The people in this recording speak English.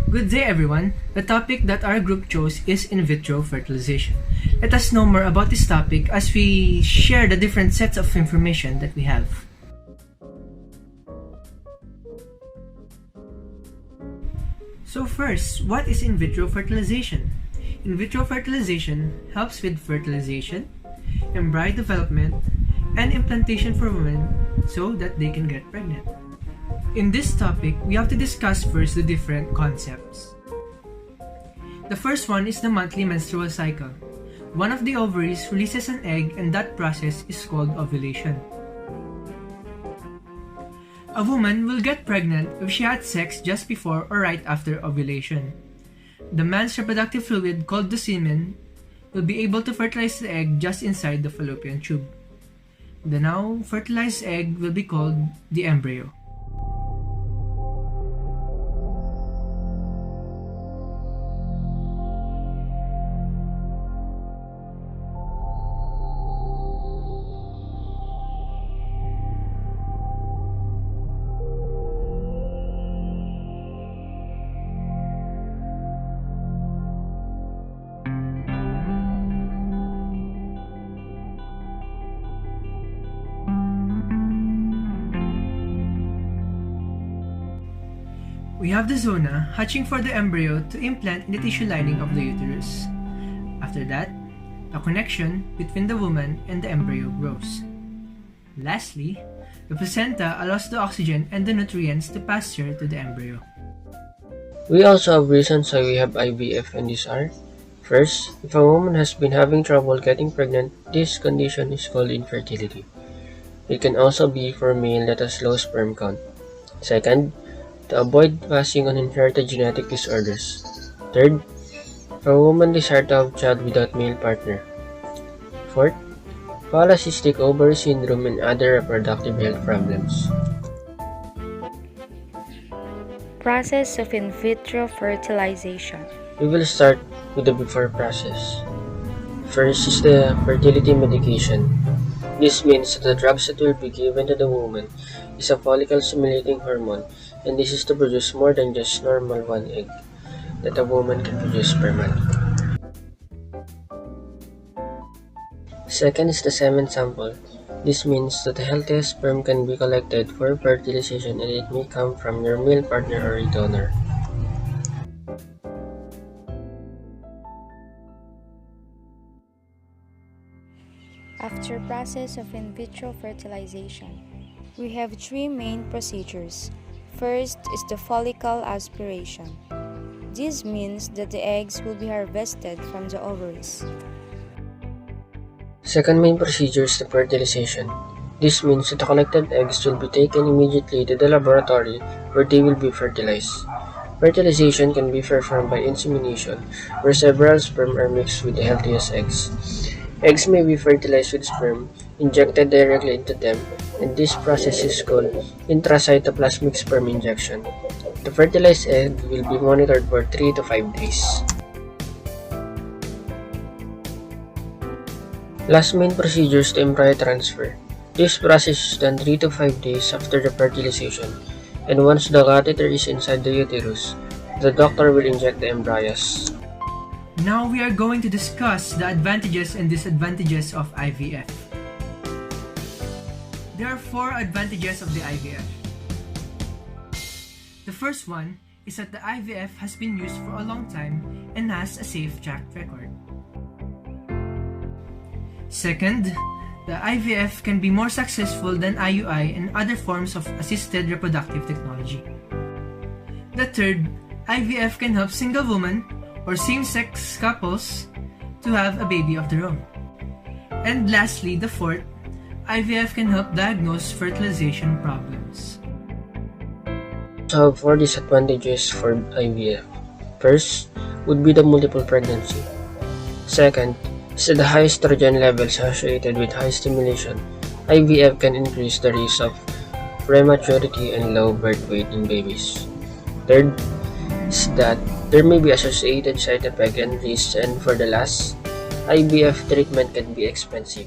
Good day everyone! The topic that our group chose is in vitro fertilization. Let us know more about this topic as we share the different sets of information that we have. So first, what is in vitro fertilization? In vitro fertilization helps with fertilization, embryo development, and implantation for women so that they can get pregnant. In this topic, we have to discuss first the different concepts. The first one is the monthly menstrual cycle. One of the ovaries releases an egg and that process is called ovulation. A woman will get pregnant if she had sex just before or right after ovulation. The man's reproductive fluid, called the semen, will be able to fertilize the egg just inside the fallopian tube. The now fertilized egg will be called the embryo. We have the zona hatching for the embryo to implant in the tissue lining of the uterus. After that, a connection between the woman and the embryo grows. Lastly, the placenta allows the oxygen and the nutrients to pass through to the embryo. We also have reasons why we have IVF, and these are: first, if a woman has been having trouble getting pregnant, this condition is called infertility. It can also be for a male that has low sperm count. Second, to avoid passing on inherited genetic disorders. Third, for a woman desire to have a child without male partner. Fourth, polycystic ovary syndrome and other reproductive health problems. Process of in vitro fertilization. We will start with the before process. First is the fertility medication. This means that the drugs that will be given to the woman is a follicle-stimulating hormone, and this is to produce more than just normal one egg that a woman can produce per month. Second is the semen sample. This means that the healthiest sperm can be collected for fertilization, and it may come from your male partner or a donor. After process of in vitro fertilization, we have three main procedures. First is the follicle aspiration. This means that the eggs will be harvested from the ovaries. Second main procedure is the fertilization. This means that the collected eggs will be taken immediately to the laboratory where they will be fertilized. Fertilization can be performed by insemination, where several sperm are mixed with the healthiest eggs. Eggs may be fertilized with sperm injected directly into them, and this process is called intracytoplasmic sperm injection. The fertilized egg will be monitored for 3 to 5 days. Last main procedure is the embryo transfer. This process is done 3 to 5 days after the fertilization, and once the catheter is inside the uterus, the doctor will inject the embryos. Now we are going to discuss the advantages and disadvantages of IVF. There are 4 advantages of the IVF. The first one is that the IVF has been used for a long time and has a safe track record. Second, the IVF can be more successful than IUI and other forms of assisted reproductive technology. The third, IVF can help single women or same-sex couples to have a baby of their own. And lastly, the fourth, IVF can help diagnose fertilization problems. So 4 disadvantages for IVF. First would be the multiple pregnancy. Second is the high estrogen levels associated with high stimulation. IVF can increase the risk of prematurity and low birth weight in babies. Third is that there may be associated side effects and risks, and for the last, IVF treatment can be expensive.